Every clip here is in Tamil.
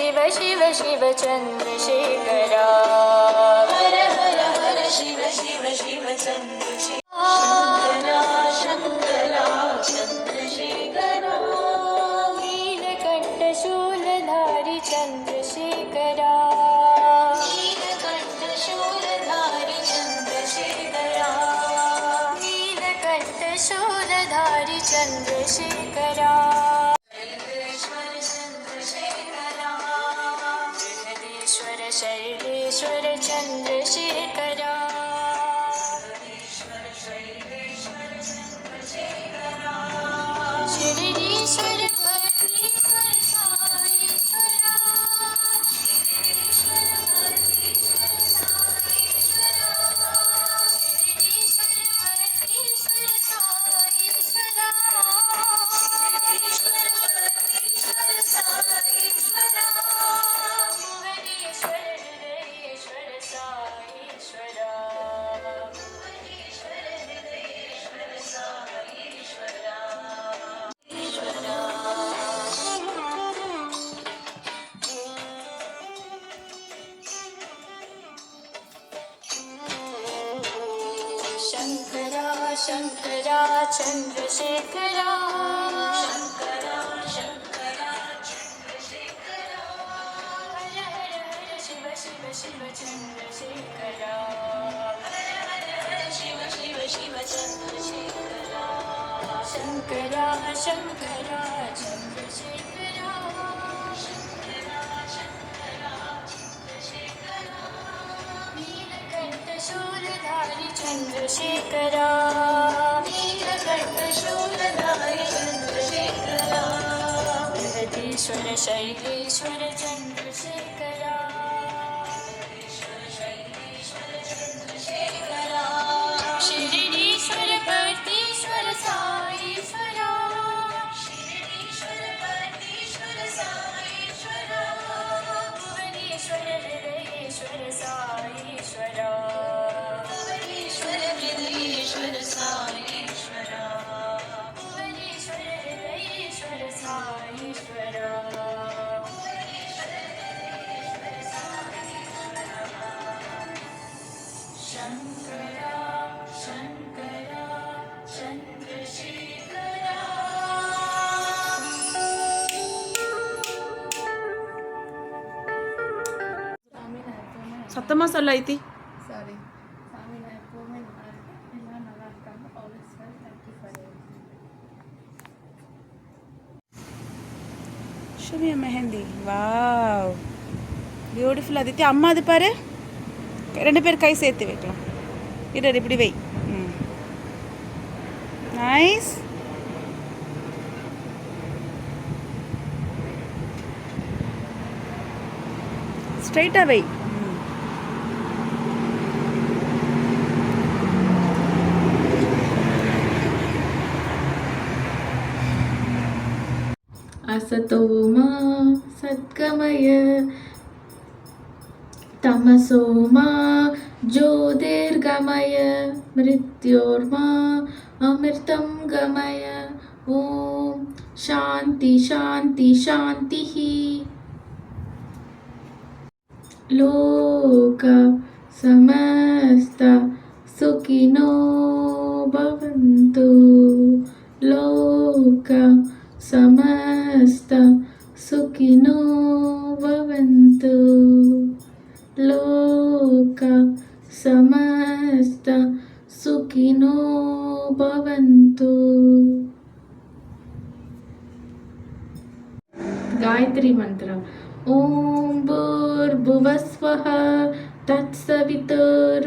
शिव शिव शिव चंद्रशेखरा हर हर हर शिव शिव शिव चंद्रशेखरा शंकरा चंद्रशेखरा नीलकंठ शूलधारी चंद्रशेखरा नीलकंठ शूलधारी चंद्रशेखरा नीलकंठ शूलधारी चंद्रशेखरा शैलेश्वर चंद्रशेखरा शिरीश्वर पतीश्वर साईश्वरा शिरीश्वर पतीश्वर साईश्वरा शिरीश्वर पतीश्वर साईश्वरा शिरीश्वर पतीश्वर साईश्वरा शंकरा शंकरा चंद्रशेखरा शंकरा शंकरा चंद्रशेखरा हर हर हर शिव शिव शिव चंद्रशेखरा हर हर हर शिव शिव शिव चंद्रशेखरा शंकरा शंकरा चंद्रशेखरा शंकरा शंकरा चंद्रशेखरा नीलकंठ शूलधारी चंद्रशेखरा नीलकंठ शूलधारी चंद्रशेखरा बृहदीश्वर शैलेश्वर चंद्रशेखरा शैलेश्वर चंद्रशेखरा शिरीश्वर पतीश्वर साईश्वरा शिरीश्वर पतीश्वर साईश्वरा भुवनेश्वर हृदयेश्वर साईश्वरा भुवनेश्वर हृदयेश्वर साईश्वरा भुवनेश्वर हृदयेश्वर साईश्वरा भुवनेश्वर हृदयेश्वर साईश्वरा शंकरा शंकरा चंद्रशेखरा சத்தமாக சொல்ல ஐத்தி. சாரி சாமி, நான் எப்போவுமே நல்லா இருக்கேன், எல்லாம் நல்லா இருக்காங்க. All is well, thank you for Shumiya mehndi. Wow, beautiful Aditi. அம்மா அது பாரு, ரெண்டு பேர் கை சேர்த்து வைக்கலாம். இரு இப்படி வை. நைஸ். ஸ்ட்ரைட்டாக வை. असतोमा सद्गमय तमसोमा ज्योतिर्गमय मृत्योर्मा अमृतं गमय. ओम शांति शांति शांति. लोक समस्त सुखिनो भवन्तु लोक समस्त सुखिनो भवन्तु लोक समस्त सुखिनो भवन्तु. गायत्री मंत्र. ओम भूर्भुवस्वः तत्सवितुर्वरेण्यं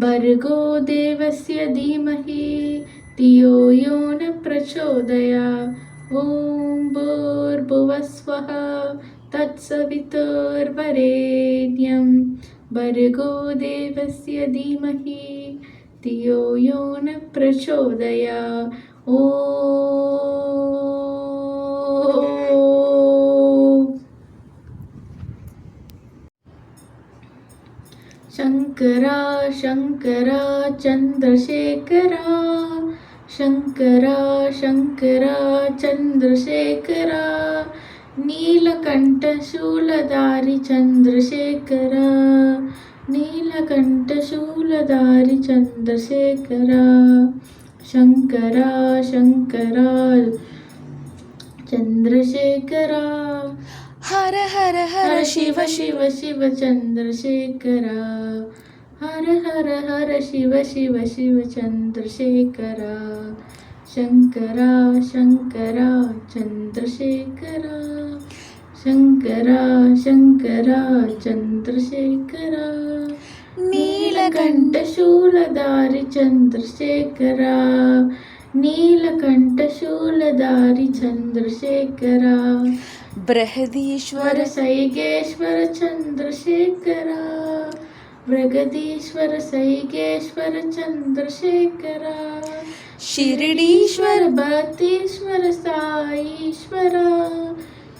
भर्गो देवस्य धीमहि धियो यो न प्रचोदयात्. ओम भूर्भुवस्वः तत्सवितुर्वरेण्यं भर्गो देवस्य धीमहि धियो यो न प्रचोदयात्. शंकरा शंकरा चंद्रशेखरा शंकरा शंकरा चंद्रशेखरा नीलकंठ शूलधारी चंद्रशेखरा नीलकंठ शूलधारी चंद्रशेखरा शंकरा शंकरा चंद्रशेखरा हर हर हर शिव शिव शिव चंद्रशेखरा हर हर हर शिव शिव शिव चंद्रशेखरा शंकरा शंकरा चंद्रशेखरा शंकरा शंकरा चंद्रशेखरा नीलकंठ शूलधारी चंद्रशेखरा नीलकंठ शूलधारी चंद्रशेखरा बृहदीश्वर सैगेश्वर चंद्रशेखरा बृहदीश्वर सैगेश्वर चंद्रशेखरा शिरडीश्वर भक्तीश्वर साईश्वरा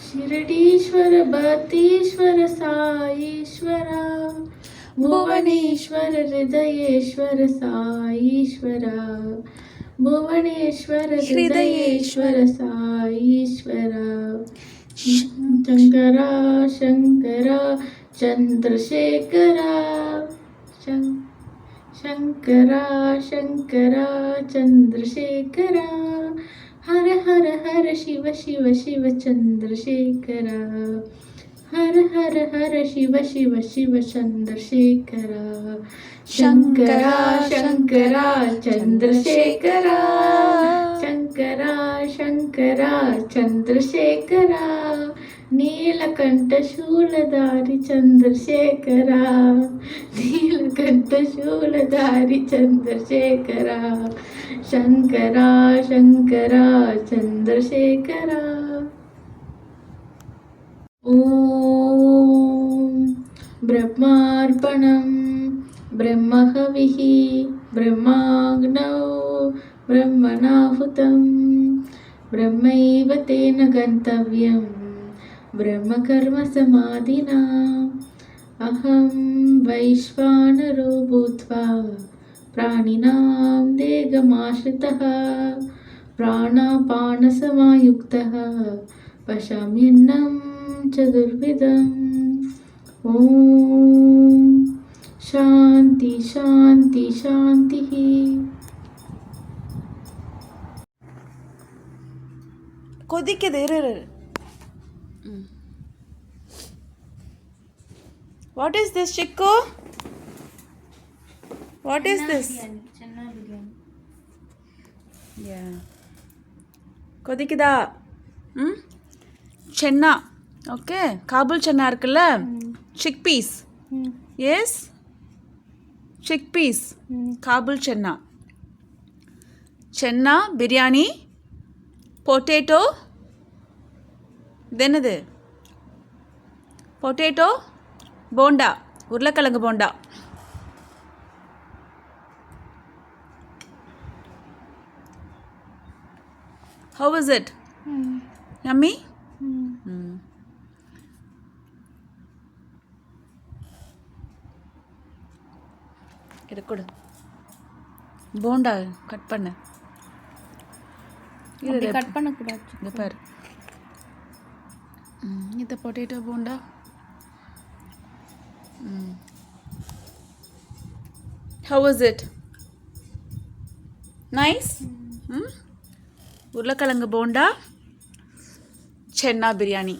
शिरडीश्वर भक्तीश्वर साईश्वरा भुवनेश्वर हृदयेश्वर साईश्वरा भुवनेश्वर हृदयेश्वर साईश्वरा शंकरा शंकरा चंद्रशेखरा शंकरा शंकरा चंद्रशेखरा हर हर हर शिव शिव शिव चंद्रशेखरा हर हर हर शिव शिव शिव चंद्रशेखरा शंकरा शंकरा चंद्रशेखरा शंकरा शंकरा चंद्रशेखरा नीलकंठ शूलधारी चंद्रशेखरा नीलकंठ शूलधारी चंद्रशेखरा शंकरा शंकरा चंद्रशेखरा. ओम ब्रह्मार्पणं ब्रह्महविः ब्रह्माग्नौ ब्रह्मणाहुतं ब्रह्मैव तेन गन्तव्यं ब्रह्मकर्मसमाधिना. अहं वैश्वानरो भूत्वा प्राणिनां देहमाश्रितः प्राणापानसमायुक्तः पश्याम्यन्नं चतुर्विधम्. ॐ शान्ति शान्ति शान्तिः. கொதிக்குது இரு what is this chick what is this கொதிக்குதா ம் சென்னா ஓகே காபூல் சென்னா இருக்குல்ல chick peas yes chick peas Kabul chana chana biryani potato இது என்னது பொட்டேட்டோ போண்டா உருளைக்கிழங்கு bonda how was it yummy இது கொடு போண்டா கட் பண்ண இது கட் பண்ண கூடாது இந்த பாரு இந்த potato bonda how was it nice. உருளைக்கிழங்கு போண்டா, சென்னா பிரியாணி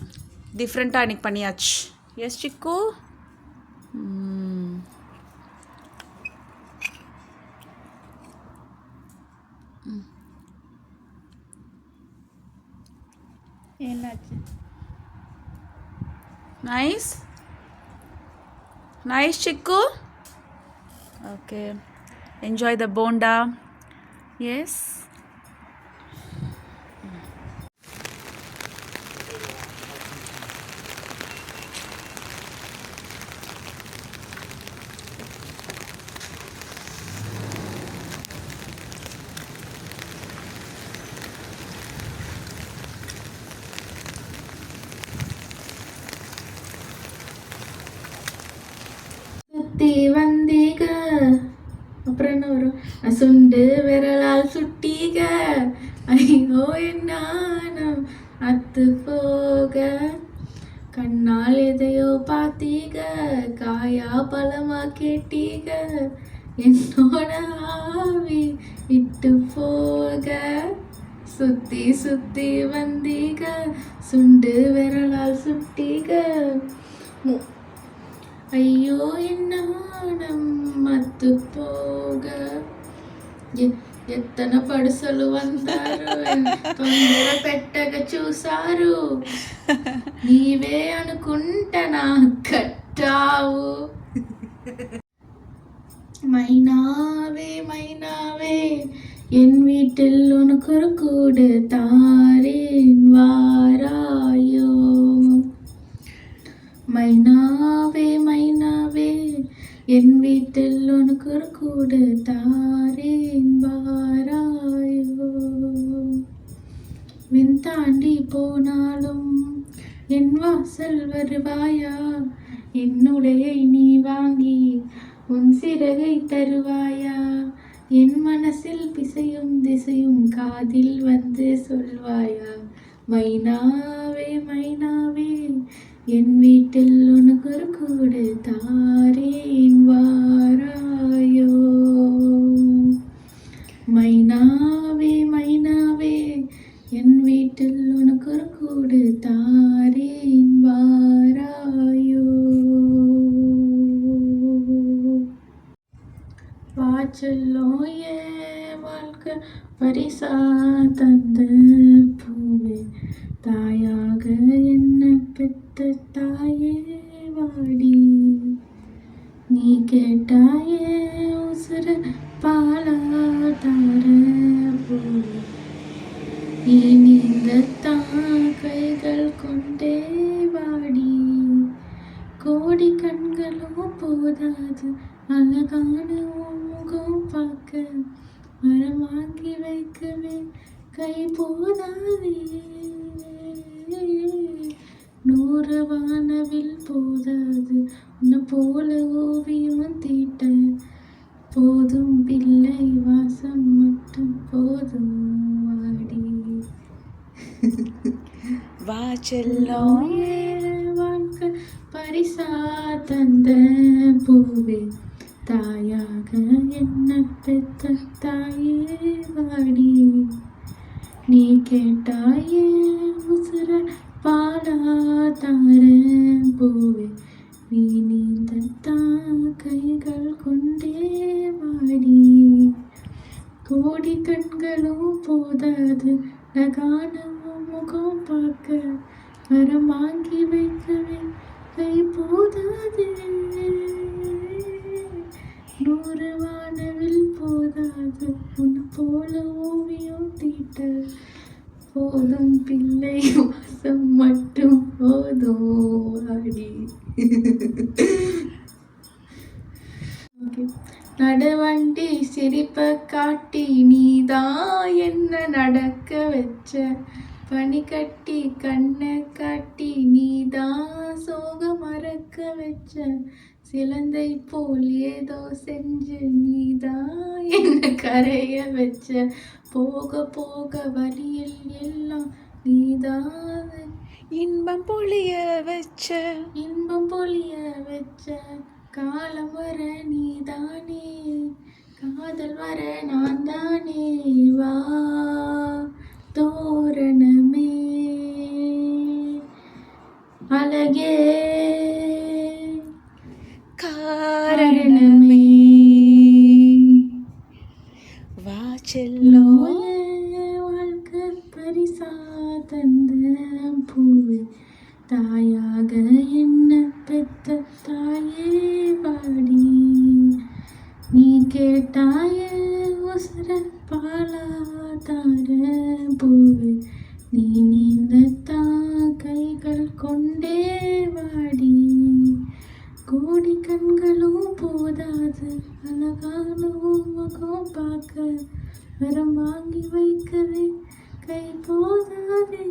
டிஃப்ரெண்ட்டாக இன்னைக்கு பண்ணியாச்சு. எஸ் சிக்கு. என்னாச்சு? நைஸ் நைஸ் சிக்கு. Okay, enjoy the bonda. Yes. சுத்தி வந்தீக, அப்புறம் என்ன வரும்? சுண்டு விரலால் சுட்டீக, ஐயோ என்னானம் அத்து போக, கண்ணால் எதையோ பார்த்தீக, காயா பழமா கேட்டீக, என்னோட ஆவி விட்டு போக, சுத்தி சுத்தி வந்தீக, சுண்டு விரலால் சுட்டீக, ஐயோ என்னானம் మత్తు పోగా ఎత్తన పడుసలు అంటారు తొందర పెట్టగా చూసారు నీవే అనుకుంటా నా కట్టావు மைனாவே மைனாவே என் வீட்டில் உனக்கு ஒரு கூடு தாரேன் வாராயோ மைனாவே மைனாவே என் வீட்டில் உனக்கு ஒரு கூடு தாரேன் வாராயோ வின் தாண்டி போனாலும் என் வாசல் வருவாயா என்னுடைய நீ வாங்கி உன் சிறகை தருவாயா என் மனசில் பிசையும் திசையும் காதில் வந்து சொல்வாயா மைனாவே மைனாவே என் வீட்டில் உனக்கு ஒரு கூடு தாரேன் வாராயோ மைனாவே மைனாவே என் வீட்டில் உனக்கு ஒரு கூடு தாரேன் வாராயோ வாச்செல்லும் ஏன் வாழ்க்கை பரிசா தந்த பூவே தாயாக என்ன பெத்த தாயே வாடி நீ கேட்டாயே உசுர பாலா தார பூவே நீ நீந்தத்தான் கைகள் கொண்டே வாடி கோடி கண்களும் போதாது அழகான முகம் பார்க்க மரம் வாங்கி வைக்கவே கை போதாதே 100 வானவில் போதாது உன்னை போல ஓவியம் தீட்ட போதும் பிள்ளை வாசம் மட்டும் போதும் வாடி வாச்செல்லம் வாழ்க்கை பரிசா தந்த பூவே தாயாக என்ன பெத்த தாயே வாடி நீ கேட்டாயே உசுர பாலா தார பூவே நீ நீந்தத்தான் கைகள் கொண்டே வாடி கோடி கண்களும் போதாது அழகான முகம் பார்க்க மரம் வாங்கி வைக்கவே கை போதாது 100 வானவில் போதாது உன் போல ஓவியம் தீட்ட போதும் பிள்ளை வாசம் மட்டும் போதும் வாடி நடவண்டி சிரிப்ப காட்டி நீதான் என்ன நடக்க வச்ச பனி கட்டி கண்ணை காட்டி நீதான் சோக மறக்க வச்ச சிலந்தை போல் ஏதோ செஞ்சு நீதான் என்ன கரைய வச்ச போக போக வழியில் எல்லாம் நீதான் இன்பம் பொழிய வச்ச காலம் வர நீதானே காதல் வாசல் வர நான் தானே வா தோரணமே அழகே காரணமே வா செல்லோ வாழ்க்கை பரிசா தந்த பூவே தாயாக என்ன பெத்த தாயே பாடி நீ கேட்டாய உசர பாலா தார பூவே நீ நீந்தத்தான் கைகள் கொண்டே வாடி கோடி கண்களும் போதாது அழகான முகம் பார்க்க வரம் வாங்கி வைக்கவே கை போதாதே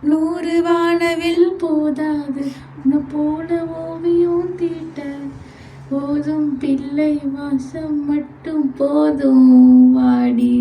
100 வானவில் போதாது உன்னை போல ஓவியம் தீட்ட போதும் பிள்ளை வாசம் மட்டும் போதும் வாடி